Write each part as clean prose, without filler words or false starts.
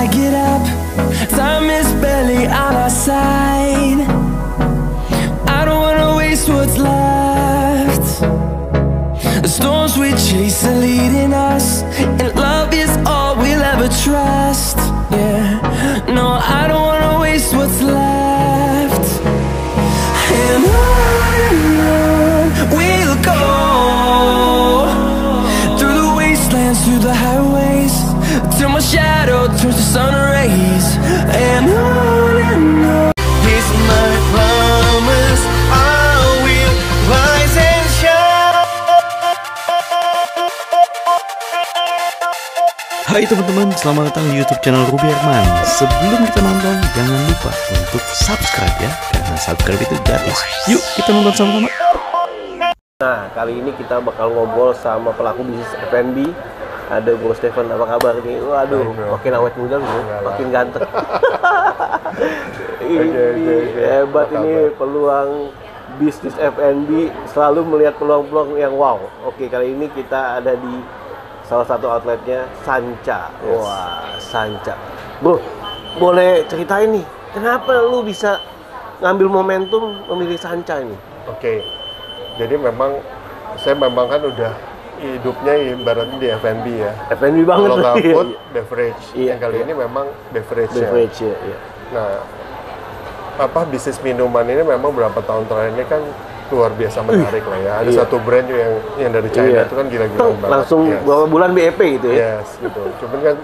I get up, time is barely on our side. I don't wanna waste what's left. The storms we chase are leading us, and love is all we'll ever trust. Yeah, no, I don't wanna waste what's left. And on we'll go, through the wastelands, through the highways, till my shadow turns to sun rays. And on here's my promise, I will rise and shine. Hai teman-teman, selamat datang di YouTube channel Ruby Herman. Sebelum kita nonton, jangan lupa untuk subscribe ya, karena subscribe itu gratis. Yuk kita nonton sama-sama. Nah, kali ini kita bakal ngobrol sama pelaku bisnis F&B. Ada Bro Stephen, apa kabar nih? Waduh, makin awet muda bro, makin ganteng. Ini hebat ini peluang bisnis F&B, selalu melihat peluang-peluang yang wow. Oke, kali ini kita ada di salah satu outletnya Sancha. Wah, Sancha. Bro, boleh ceritain nih, kenapa lu bisa ngambil momentum memilih Sancha ini? Oke, jadi memang saya memang kan udah hidupnya ibaratnya di F&B ya. F&B banget. Kalau nggak iya, food, iya. beverage. Iya, Yang kali iya. ini memang beverage ya. Beverage ya, iya. Nah, bisnis minuman ini memang berapa tahun terakhir ini kan luar biasa menarik lah ya. Ada Iya. satu brand yang dari China Iya. itu kan gila-gila banget. Langsung Yes. beberapa bulan BEP gitu ya. Yes, gitu. Cuman kan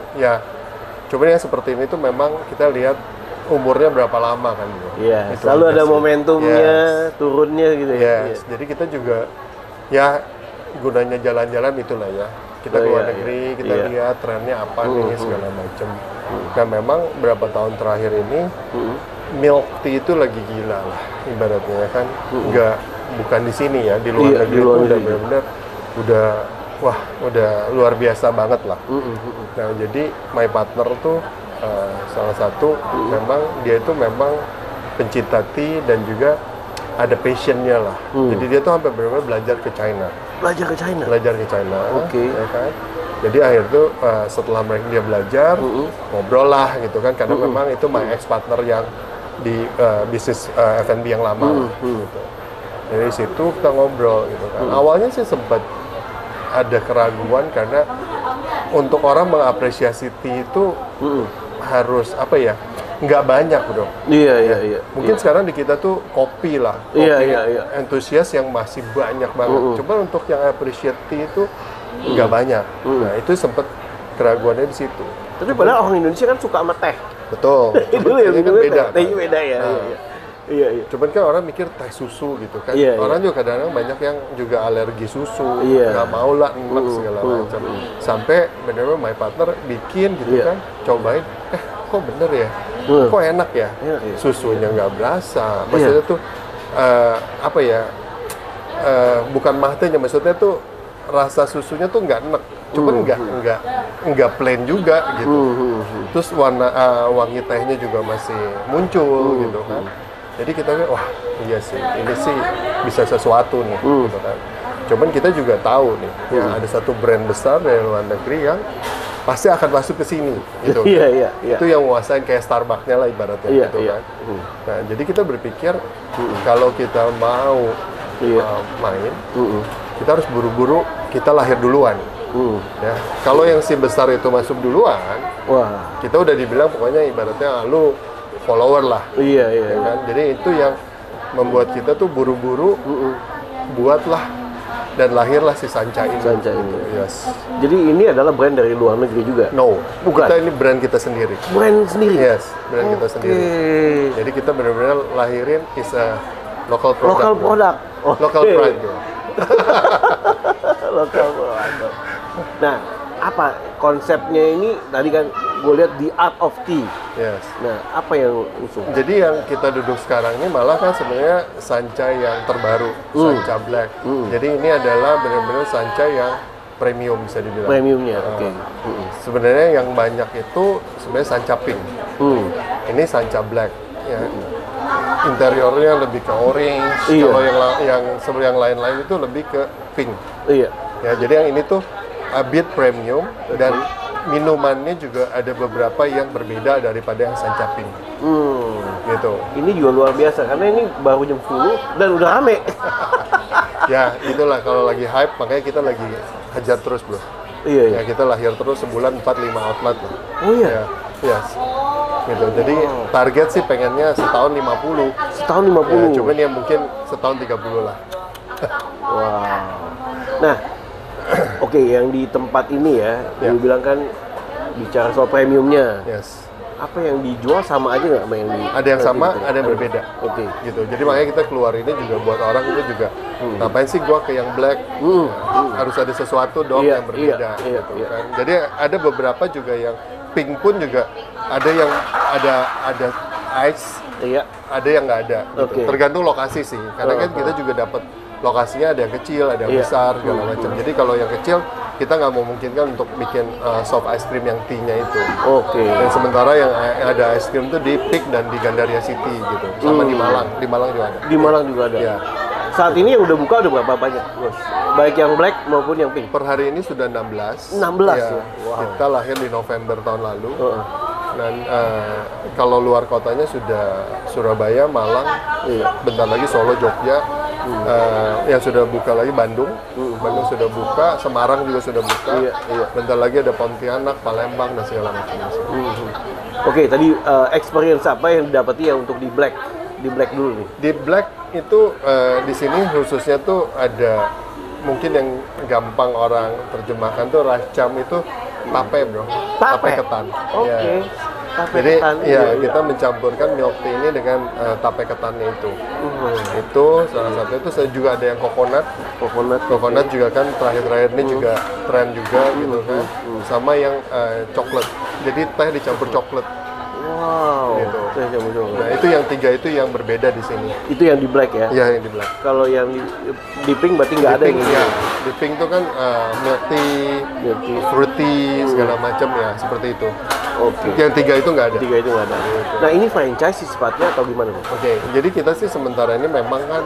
cuman yang seperti ini tuh memang kita lihat umurnya berapa lama kan gitu. Iya, Itu selalu aja ada sih. momentumnya, Yes. turunnya gitu ya. Yes. Iya. Jadi kita juga ya gunanya jalan-jalan itulah ya. Kita Oh, keluar iya, negeri, iya. kita Iya. lihat trennya apa nih segala macam. Nah, memang berapa tahun terakhir ini milk tea itu lagi gila lah ibaratnya kan. Bukan di sini ya, di luar Iya, negeri di luar itu udah negeri. benar-benar udah luar biasa banget lah. Nah, jadi my partner tuh salah satu memang dia itu memang pencinta tea dan juga ada passionnya lah. Jadi dia tuh sampai benar-benar belajar ke China. Belajar ke China. Oke. Ya kan? Jadi akhir tuh setelah mereka dia belajar, ngobrol lah gitu kan, karena memang itu my ex partner yang di bisnis F&B yang lama lah, gitu. Dari situ kita ngobrol gitu kan. Awalnya sih sempat ada keraguan karena untuk orang mengapresiasi tea itu harus apa ya? Nggak banyak bro. Iya. Mungkin sekarang di kita tuh kopi lah, Iya, kopi iya. entusias yang masih banyak banget. Cuma untuk yang appreciate tea itu nggak banyak. Nah itu sempat keraguannya di situ. Tapi padahal orang Indonesia kan suka sama teh. Betul. Itu Cuman ya ini kan beda. Tehnya beda ya. Nah. Iya. Cuman kan orang mikir teh susu gitu kan. Iya, Orang juga kadang-kadang banyak yang juga alergi susu, Iya. nggak mau lah enak segala macam. Sampai benar-benar my partner bikin gitu Iya. kan, cobain, kok bener ya, kok enak ya, Enak, iya. susunya nggak berasa. Maksudnya tuh apa ya? Bukan mahtenya, maksudnya tuh rasa susunya tuh nggak enak, cuman nggak plain juga gitu. Terus warna wangi tehnya juga masih muncul gitu kan. Jadi kita bilang, wah iya sih, ini sih bisa sesuatu nih gitu kan. Cuman kita juga tahu nih, ya ada satu brand besar dari luar negeri yang pasti akan masuk ke sini gitu. Iya. Itu yang menguasai kayak Starbucks-nya lah ibaratnya Iya, gitu iya. kan. Nah, jadi kita berpikir kalau kita mau main, kita harus buru-buru, kita lahir duluan. Ya, kalau yang si besar itu masuk duluan, Wah. kita udah dibilang pokoknya ibaratnya lu follower lah. Iya. Ya kan? Jadi itu yang membuat kita tuh buru-buru buatlah dan lahirlah si Sancha ini. Sancha ini. Yes. Jadi ini adalah brand dari luar negeri juga. No, Bukan. kita ini brand kita sendiri. Brand sendiri. Yes, brand kita sendiri. Jadi kita benar-benar lahirin is a local product. Lokal produk. Local pride. Bro. Lokal produk. Nah, apa konsepnya ini? Tadi kan gue lihat The Art of Tea. Yes. Nah, apa yang usung? Jadi yang kita duduk sekarang ini malah kan sebenarnya Sancha yang terbaru, Sancha Black. Jadi ini adalah benar-benar Sancha yang premium bisa dibilang. Premiumnya, oke. Sebenarnya yang banyak itu sebenarnya Sancha Pink. Ini Sancha Black. Ya. Interiornya lebih ke orange. Iya. Kalau yang lain-lain itu lebih ke pink. Iya. Ya, jadi yang ini tuh a bit premium dan minumannya juga ada beberapa yang berbeda daripada yang Sancha Pink. Gitu. Ini juga luar biasa karena ini baru jam 10 dan udah rame. Ya, itulah kalau lagi hype, makanya kita lagi hajar terus, bro. Iya, Ya, kita lahir terus sebulan 4-5 outlet loh. Oh iya? Ya, gitu. Jadi target sih pengennya setahun 50. Setahun Ya, 50. cuman ya mungkin setahun 30 lah. Wow. Nah, oke, yang di tempat ini ya, Ya. lu bilang kan bicara soal premiumnya. Yes. Apa yang dijual sama aja nggak sama yang di? Ada yang sama, ada yang berbeda. Oke. Gitu. Jadi makanya kita keluar ini juga buat orang itu juga ngapain sih gua ke yang black? Harus ada sesuatu dong Iya, yang berbeda iya, gitu iya. kan. Jadi ada beberapa juga yang pink pun juga ada yang ada ice, Iya. ada yang nggak ada gitu. Oke. Tergantung lokasi sih. Karena kan kita juga dapat lokasinya ada yang kecil, ada yang Iya. besar segala macam. Jadi kalau yang kecil kita nggak mau memungkinkan untuk bikin soft ice cream yang tea-nya itu. Oke. Dan sementara yang ada ice cream itu di Peak dan di Gandaria City gitu. Sama di Malang juga ada. Di Malang juga ada. Ya. Saat ini yang udah buka udah berapa banyak, Bos? Baik yang black maupun yang pink. Per hari ini sudah 16. 16 Ya. ya? Wow. Kita lahir di November tahun lalu. Heeh. Dan kalau luar kotanya sudah Surabaya, Malang, bentar lagi Solo, Jogja, yang sudah buka lagi Bandung, Bandung sudah buka, Semarang juga sudah buka, Iya. bentar lagi ada Pontianak, Palembang dan segala macam. Oke, tadi experience apa yang didapati yang untuk di black? Di black dulu nih. Di Black itu di sini khususnya tuh ada mungkin yang gampang orang terjemahkan tuh racam itu tape, bro. Tape ketan. Oke. Ya. Tape Jadi ketan, ya iya. kita mencampurkan milk tea ini dengan tape ketannya itu. Itu salah satu itu saya juga ada yang coconut. Coconut juga kan terakhir-terakhir ini juga tren juga gitu kan. Sama yang coklat. Jadi teh dicampur coklat. Wow. Gitu. Betul. Nah, itu yang tiga itu yang berbeda di sini. Itu yang di black ya? Iya, yang di Black. Kalau yang di pink berarti nggak ada Di pink, yang ini. ya. Di pink tuh kan milk tea, fruity, segala macam ya, seperti itu. Oke. Yang tiga itu nggak ada. Tiga itu nggak ada. Nah, ini franchise sih sifatnya atau gimana, Bos? Oke, jadi kita sih sementara ini memang kan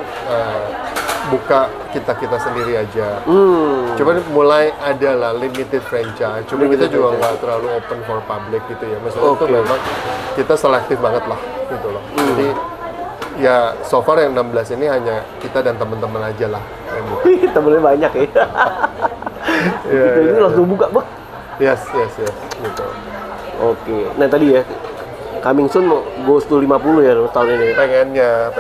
buka kita sendiri aja. Cuman mulai ada lah limited franchise. Cuma kita juga nggak terlalu open for public gitu ya. Maksudnya itu memang kita selektif banget lah gitu loh. Jadi ya so far yang 16 ini hanya kita dan teman-teman aja lah yang buka. Temennya banyak ya. Gitu, ini langsung buka, Bos. Yes, gitu. Oke. Nah, tadi ya coming soon goes to 50 ya tahun ini. Pengennya.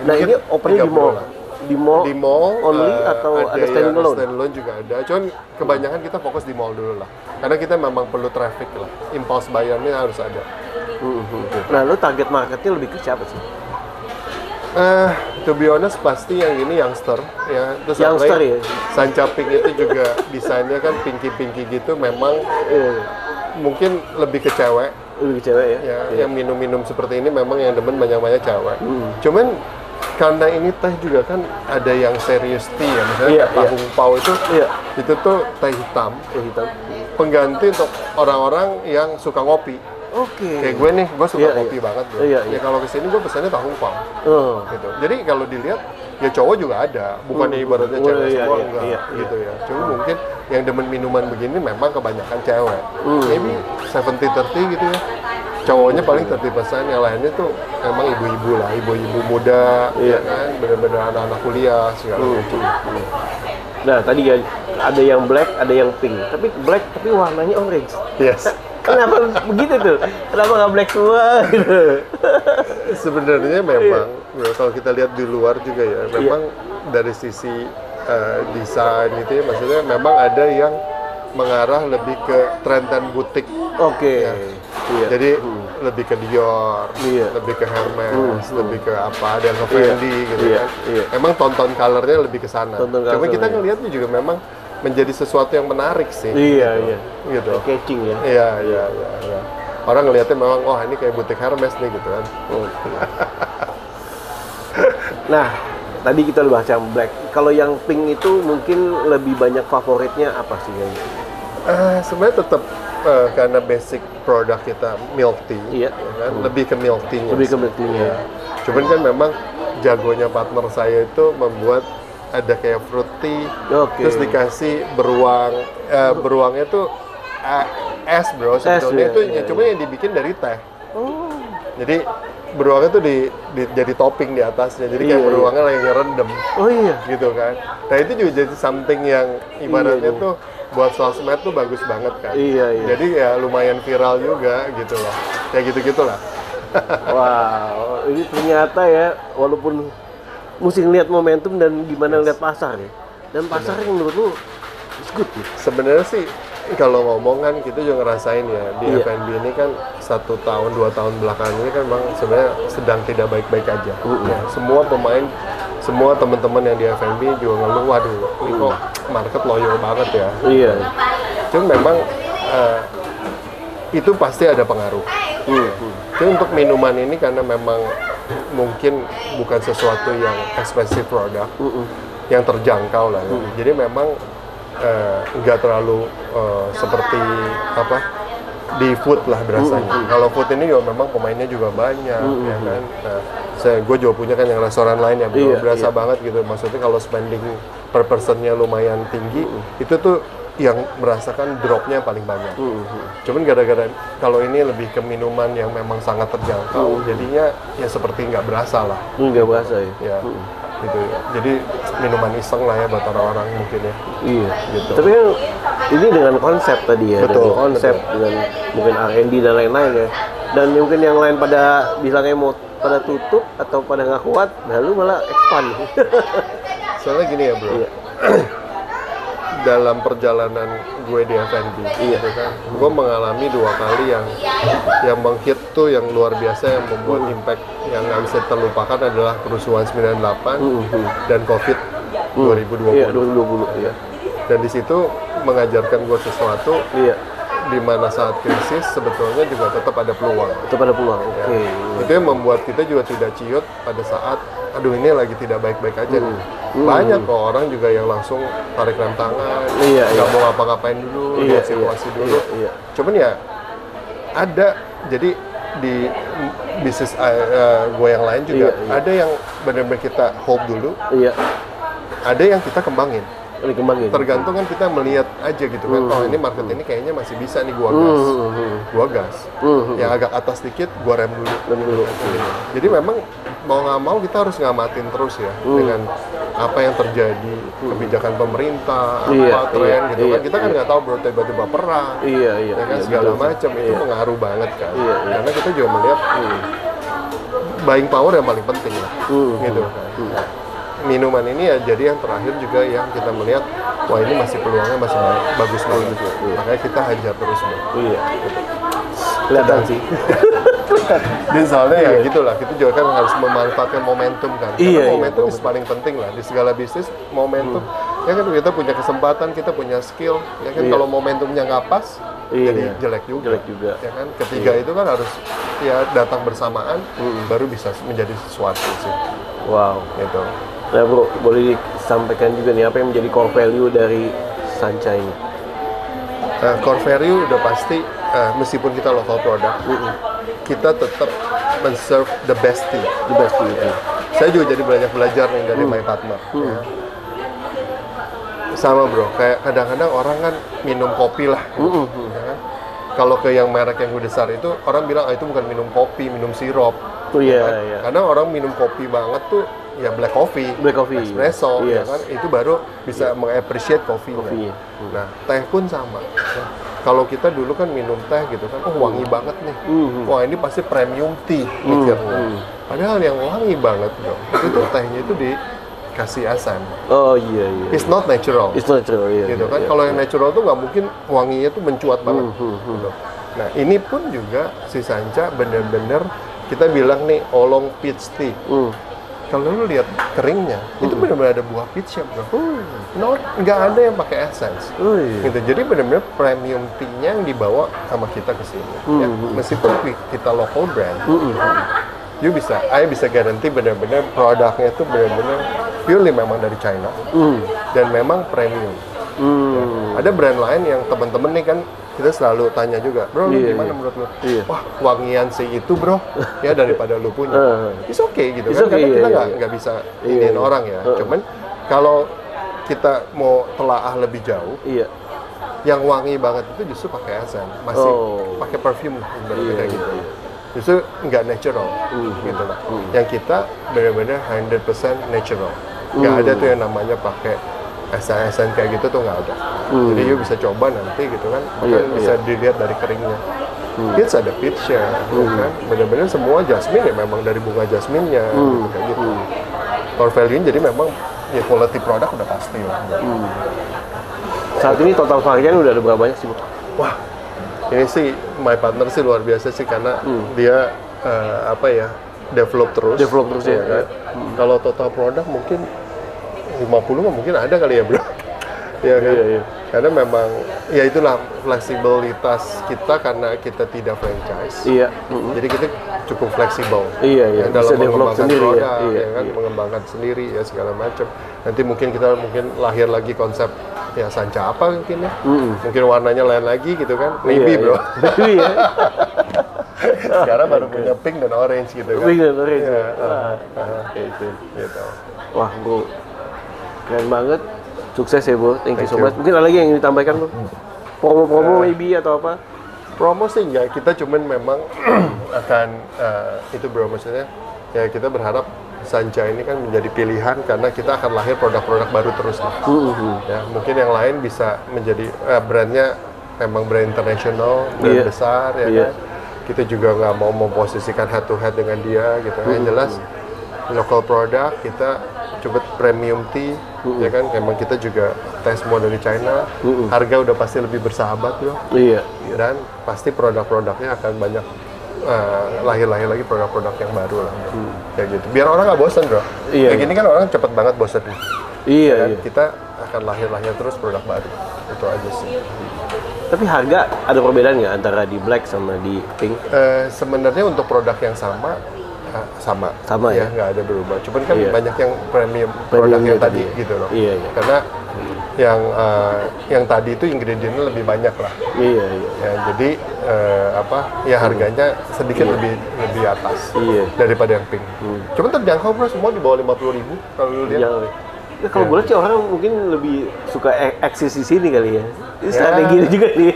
Nah, ini opennya di 30 mall. lah. Di mall, Di mall only atau ada yang standalone? standalone juga ada. Cuman kebanyakan kita fokus di mall dulu lah. Karena kita memang perlu traffic lah. Impulse buyer-nya harus ada. Nah, lu target marketnya lebih ke siapa sih? To be honest pasti yang ini youngster ya. Terus Youngster apalagi ya? Sancha Pink itu juga desainnya kan pinky gitu memang mungkin lebih ke cewek. Lebih ke cewek ya? Ya, yang minum-minum seperti ini memang yang demen banyak-banyak cewek. Cuman karena ini teh juga kan ada yang serius tea ya, misalnya Iya, kayak Tahung Pao itu, Iya. itu tuh teh hitam, Hitam. pengganti untuk orang-orang yang suka ngopi. Oke. Kayak gue nih, gue suka Iya, kopi iya. banget bro. Iya, Ya iya. kalau kesini gue pesannya Tahung Pao. Gitu. Jadi kalau dilihat ya cowok juga ada, bukannya ibaratnya Oh, cewek iya, semua iya, enggak iya, gitu ya. Cuma mungkin yang demen minuman begini memang kebanyakan cewek. Maybe 70-30 gitu ya. Cowoknya paling 30%, yang lainnya tuh emang ibu-ibu lah, ibu-ibu muda, ya kan, bener-bener anak-anak kuliah segala macam. Nah, tadi ya ada yang black, ada yang pink. Tapi black tapi warnanya orange. Yes. Kenapa begitu tuh? Kenapa nggak black semua gitu? Sebenarnya memang kalau kita lihat di luar juga ya, memang dari sisi desain gitu ya, maksudnya memang ada yang mengarah lebih ke tren-tren butik. Oke. Ya. Iya. Jadi lebih ke Dior, Iya. lebih ke Hermes, lebih ke apa, ada yang ke Fendi gitu Iya. kan. Iya. Emang tonton colornya lebih ke sana. Tonton Cuma kita colornya. ngelihatnya juga memang menjadi sesuatu yang menarik sih. Iya, gitu. iya. Gitu. Catching ya. Iya. Orang ngelihatnya memang, oh ini kayak butik Hermes nih gitu kan. Oke. Nah, tadi kita udah bahas yang black. Kalau yang pink itu mungkin lebih banyak favoritnya apa sih kayaknya? Sebenarnya tetap karena basic produk kita milk tea, Iya. ya kan? Lebih ke milk tea-nya. Lebih ke sih. milk tea-nya. Iya. Cuman kan memang jagonya partner saya itu membuat ada kayak fruity, Oke. terus dikasih beruang, beruangnya tuh es bro, sebetulnya ya, itu ya, cuma yang dibikin dari teh. Jadi beruangnya tuh jadi topping di atasnya, jadi kayak Iya, beruangnya lagi ngerendam Oh iya. gitu kan. Nah itu juga jadi something yang ibaratnya tuh buat sosmed tuh bagus banget kan. Iya. Jadi ya lumayan viral juga gitu loh, kayak gitu-gitulah. Wow, ini ternyata ya, walaupun mesti ngeliat momentum dan gimana ngeliat pasar ya. Dan pasar yang menurut lu is good nih. Sebenarnya sih kalau ngomong kan kita juga ngerasain ya di Iya. F&B ini kan 1 tahun 2 tahun belakangan ini kan memang sebenarnya sedang tidak baik-baik aja. Ya, semua pemain, semua teman-teman yang di F&B juga ngeluh, waduh, ini kok market loyo banget ya. Iya. Cuma memang itu pasti ada pengaruh. Jadi untuk minuman ini karena memang mungkin bukan sesuatu yang expensive produk, yang terjangkau lah ya. Jadi memang nggak terlalu seperti apa di food lah berasanya. Kalau food ini juga memang pemainnya juga banyak, ya kan. Nah, gue juga punya kan yang restoran lain ya, Iya, berasa iya. banget gitu. Maksudnya kalau spending per personnya lumayan tinggi, itu tuh yang merasakan dropnya paling banyak. Cuman gara-gara kalau ini lebih ke minuman yang memang sangat terjangkau, jadinya ya seperti nggak berasa lah. Nggak berasa ya. Ya, gitu ya. Jadi minuman iseng lah ya buat orang-orang mungkin ya. Iya. Gitu. Tapi kan ini dengan konsep tadi ya, Betul, dengan konsep, dengan mungkin R&D dan lain-lain ya. Dan mungkin yang lain pada bilangnya mau pada tutup atau pada nggak kuat, lalu malah expand. Soalnya gini ya bro, Iya. dalam perjalanan gue di F&B, gitu kan, gue mengalami 2 kali yang menghit tuh yang luar biasa, yang membuat impact yang nggak bisa terlupakan adalah kerusuhan 98 dan COVID 2020. Iya, 2020. Iya. Dan di situ mengajarkan gue sesuatu, Iya. di mana saat krisis sebetulnya juga tetap ada peluang. Itu pada pulang. Oke. Itu yang membuat kita juga tidak ciut pada saat, aduh ini lagi tidak baik-baik aja nih. Banyak kok orang juga yang langsung tarik rem tangan, Iya, nggak iya. mau ngapa-ngapain dulu, Iya, lihat situasi iya, dulu. iya. Cuman ya ada, jadi di bisnis gue yang lain juga Iya, iya. ada yang benar-benar kita hold dulu, Iya. ada yang kita kembangin. Dikembangin. Tergantung kan kita melihat aja gitu kan, oh ini market ini kayaknya masih bisa nih gua gas, gua gas. Yang agak atas dikit gua rem dulu. dulu. Jadi memang mau nggak mau kita harus ngamatin terus ya dengan apa yang terjadi, kebijakan pemerintah, Iya, apa tren iya, gitu iya, kan. Kita kan nggak tahu bro, tiba-tiba perang, Iya, iya. ya kan Iya, segala betul. macam itu Iya. pengaruh banget kan. Iya, iya. Karena kita juga melihat buying power yang paling penting lah, gitu kan. Minuman ini ya jadi yang terakhir juga yang kita melihat, wah ini masih peluangnya masih bagus banget. Makanya kita hajar terus bro. Iya. Kelihatan sih. Dan soalnya ya gitulah, kita juga kan harus memanfaatkan momentum kan. Iya, Karena momentum iya, paling penting lah di segala bisnis, momentum. Ya kan kita punya kesempatan, kita punya skill. Ya kan Iya. kalau momentumnya nggak pas, Iya. jadi jelek juga. Jelek juga. Ya kan ketiga itu kan harus ya datang bersamaan, baru bisa menjadi sesuatu sih. Wow. Gitu. Nah bro, boleh disampaikan juga nih apa yang menjadi core value dari Sancha ini? Core value udah pasti, meskipun kita local product, kita tetap men-serve the best tea. The best tea. Saya juga jadi banyak belajar nih dari my partner. Ya. Sama bro, kayak kadang-kadang orang kan minum kopi lah. Ya kan? Kalau ke yang merek yang besar itu, orang bilang itu bukan minum kopi, minum sirup. Oh iya, Kan? iya. Karena orang minum kopi banget tuh ya black coffee, Black coffee. espresso, ya Yes. kan itu baru bisa meng-appreciate kopinya. Kopinya. Nah, teh pun sama. Nah, kalau kita dulu kan minum teh gitu kan, oh wangi banget nih. Wah ini pasti premium tea mikirnya. Padahal yang wangi banget bro, itu tehnya itu dikasih asam. Oh iya, iya. It's not natural. It's natural, iya. Gitu iya, kan. iya. Kalau yang natural tuh nggak mungkin wanginya tuh mencuat banget. Gitu. Nah ini pun juga si Sancha bener-bener kita bilang nih oolong peach tea. Kalau lu lihat keringnya, itu benar-benar ada buah peach ya bro. Nggak ada yang pakai essence. Oh iya. Gitu. Jadi benar-benar premium tea-nya yang dibawa sama kita ke sini. Ya, meskipun kita local brand, saya bisa garanti benar-benar produknya itu benar-benar purely memang dari China dan memang premium. Ya. Ada brand lain yang teman-teman nih kan kita selalu tanya juga, bro, lu Iya, gimana iya. menurut lu? Iya. Wah, wangian si itu bro, ya daripada lu punya. It's okay gitu It's kan, okay, karena kita iya, iya. nggak bisa Iya, iniin iya. orang ya. Cuman kalau kita mau telaah lebih jauh, Iya. Yang wangi banget itu justru pakai essence, masih pakai perfume kayak gitu. Justru nggak natural gitu lah. Yang kita benar-benar 100% natural. Nggak ada tuh yang namanya pakai essence kayak gitu tuh nggak ada. Jadi you bisa coba nanti gitu kan, bisa dilihat dari keringnya. Peach ada peach-nya, kan? Benar-benar semua jasmine ya memang dari bunga jasminnya, gitu, kayak gitu. Core value jadi memang ya quality produk udah pasti lah. Saat ini total varian udah ada berapa banyak sih, Bu? Wah, ini sih my partner sih luar biasa sih karena dia develop terus ya kan. Kalau total produk mungkin 50 mungkin ada kali ya, Bro. Ya kan? Iya. Karena memang ya itulah fleksibilitas kita karena kita tidak franchise. Iya. Jadi kita cukup fleksibel. Iya. Dalam mengembangkan sendiri, produk, ya kan, mengembangkan sendiri ya segala macam. Nanti mungkin kita lahir lagi konsep ya Sanca apa mungkin ya. Mungkin warnanya lain lagi gitu kan. Maybe, Bro. Iya. Sekarang baru punya pink dan orange gitu kan. Pink dan orange. Ya. Gitu. Wah, Bro. Keren banget. Sukses ya, Bu. Thank you so much. Mungkin ada lagi yang ditambahkan, Bu? Promo-promo maybe atau apa? Promo sih enggak, kita cuman memang akan itu, Bro, maksudnya ya kita berharap Sanca ini kan menjadi pilihan karena kita akan lahir produk-produk baru terus lah. Ya, mungkin yang lain bisa menjadi brandnya memang brand internasional, brand besar ya kan. Kita juga nggak mau memposisikan head to head dengan dia gitu. Yang jelas local produk kita coba premium tea, ya kan, emang kita juga tes semua dari China, harga udah pasti lebih bersahabat loh, dan pasti produk-produknya akan banyak lahir-lahir lagi produk-produk yang baru lah, kayak gitu, biar orang nggak bosan, Bro. Kayak gini kan orang cepet banget bosan nih, kita akan lahir-lahir terus produk baru, itu aja sih. Tapi harga ada perbedaan nggak antara di black sama di pink? Sebenarnya untuk produk yang sama ya, nggak ada berubah. Cuman kan banyak yang premium produk yang tadi gitu loh. Karena yang tadi itu ingredientnya lebih banyak lah. Ya, jadi ya harganya sedikit lebih atas daripada yang pink. Cuman terjangkau, Bro, semua di bawah 50.000 kalau lu lihat. Ya, kalau gue lihat sih orang mungkin lebih suka eksis di sini kali ya. Strategi juga nih.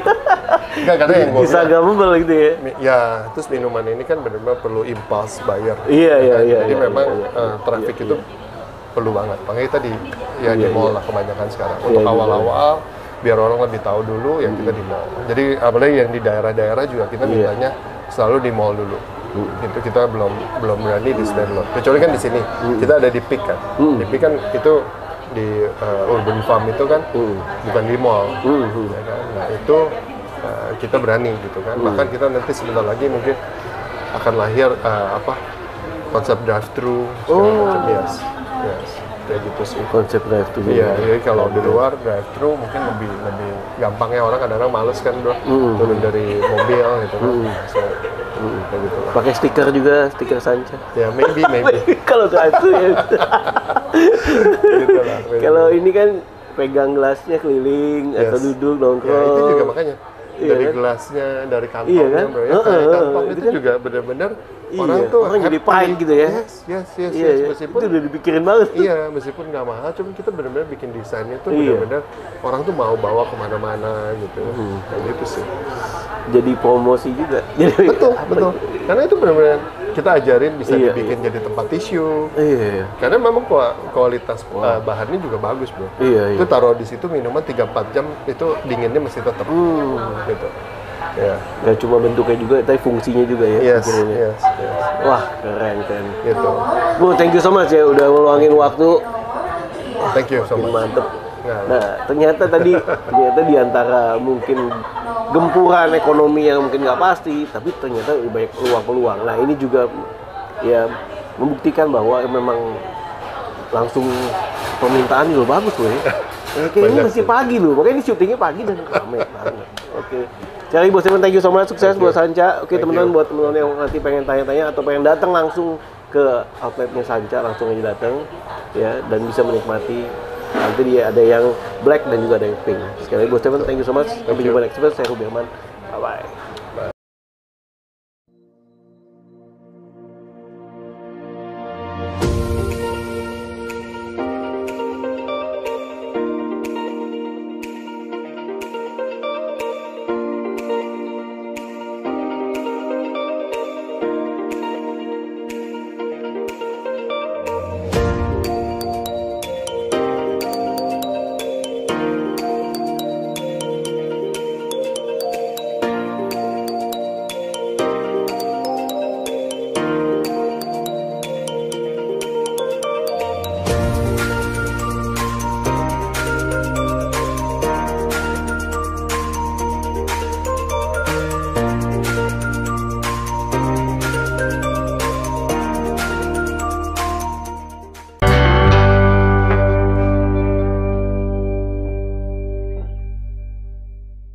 Enggak, karena yang bisa gambar gitu ya. Ya, terus minuman ini kan benar-benar perlu impulse buyer. Iya. Jadi memang traffic itu perlu banget. Makanya kita di mall lah kebanyakan sekarang. Untuk awal-awal biar orang lebih tahu dulu ya kita di mall. Jadi apalagi yang di daerah-daerah juga kita mintanya selalu di mall dulu. Itu kita belum berani di standalone. Kecuali kan di sini kita ada di Peak kan. Di Peak kan itu di Urban Farm itu kan bukan di mall. Ya kan? Nah itu kita berani gitu kan. Bahkan kita nanti sebentar lagi mungkin akan lahir konsep drive-thru segala macam. Yes. Kayak gitu sih. Konsep drive-thru. Iya, jadi kalau di luar drive-thru mungkin lebih gampangnya, orang kadang-kadang males kan, Bro. Turun dari mobil gitu kan. Kayak gitu lah. Pakai stiker juga, stiker Sanca. Ya, maybe. Kalau drive-thru ya. Gitu lah. Kalau ini kan pegang gelasnya keliling atau duduk nongkrong. Ya, itu juga makanya. Dari gelasnya, dari kantongnya, kan? Bro. Ya, kantong itu juga benar-benar orang jadi pride gitu ya. Yes. Meskipun itu udah dipikirin banget. Iya, meskipun nggak mahal, cuma kita benar-benar bikin desainnya tuh benar-benar orang tuh mau bawa kemana-mana gitu. Kayak gitu sih. Jadi promosi juga. Betul. Karena itu benar-benar kita ajarin bisa dibikin jadi tempat tisu. Karena memang kualitas bahannya juga bagus, Bro. Itu taruh di situ minuman 3-4 jam itu dinginnya mesti tetap. Gitu. Ya. Gak cuma bentuknya juga, tapi fungsinya juga ya. Yes. Wah, keren. Gitu. Bu, thank you so much ya udah meluangin waktu. Thank you so much. Mantep. Nah, ternyata di antara mungkin gempuran ekonomi yang mungkin nggak pasti, tapi ternyata lebih banyak peluang-peluang. Nah, ini juga ya membuktikan bahwa memang langsung permintaan juga bagus loh ya. Kayaknya masih pagi loh, makanya ini syutingnya pagi dan ramai banget. Oke. Cari Bos Evan, thank you so much, sukses buat Sanca. Oke, teman-teman, buat teman-teman yang nanti pengen tanya-tanya atau pengen datang langsung ke outletnya Sanca, langsung aja datang ya, dan bisa menikmati. Nanti dia ada yang black dan juga ada yang pink. Sekali lagi Bos Evan, thank you so much. Sampai jumpa next episode. Saya Ruby Herman. Bye bye.